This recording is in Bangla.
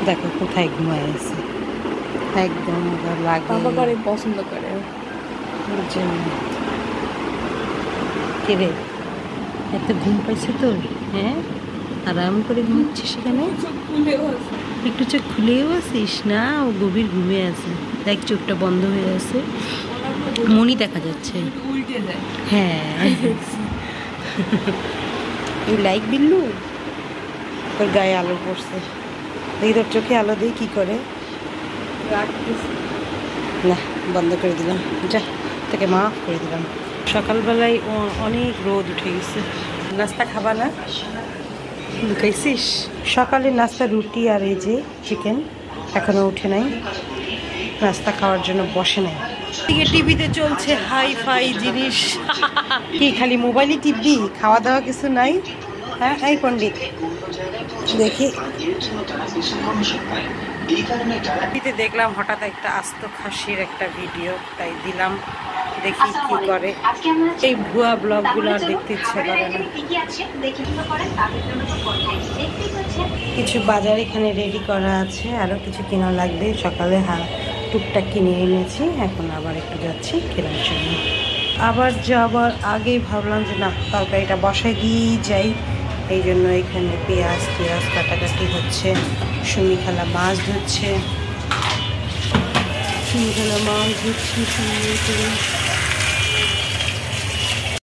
দেখো কোথায় ঘুমায় আছে, একদম লাগে পছন্দ করে রে। এত ঘুম পাইছে তোর? হ্যাঁ, আরাম করে ঘুমাচ্ছিস সেখানে, একটু চোখ খুলেও আছিস না? ও গভীর ঘুমিয়ে আছে, দেখ চোখটা বন্ধ হয়ে আছে, মনি দেখা যাচ্ছে। হ্যাঁ এই লাইক বিল্লু, তোর গায়ে আলো পড়ছে, দেখি তোর চোখে আলো দিয়ে কি করে। না, বন্ধ করে দিলাম, যা, তোকে মাফ করে দিলাম। সকালবেলায় অনেক রোদ উঠে গেছে। নাস্তা খাবা না? লুকাইছিস? সকালে নাস্তা রুটি আর এই যে চিকেন, এখনো উঠে নাই, নাস্তা খাওয়ার জন্য বসে নাই। টিভিতে চলছে হাই ফাই জিনিস। কি খালি মোবাইলই টিভি, খাওয়া দাওয়া কিছু নাই? হ্যাঁ এই পণ্ডিত দেখি, দেখলাম হঠাৎ একটা আস্ত খাসির একটা ভিডিও, তাই দিলাম, দেখি কি করে। এই ভুয়া ব্লগগুলো আর দেখতে ইচ্ছে করে না। কিছু বাজার এখানে রেডি করা আছে, আরও কিছু কেনা লাগবে। সকালে টুকটাক কিনে এনেছি, এখন আবার একটু যাচ্ছি কেনার জন্য। আবার যাওয়ার আগেই ভাবলাম যে না, তরকারিটা বসায় দিয়েই যাই। এই জন্য এখানে পেঁয়াজ কাটাকাটি হচ্ছে, সুমি খালা মাছ ধুচ্ছে, সুমি খালা মাছ ধুচ্ছি সুন্দর করে।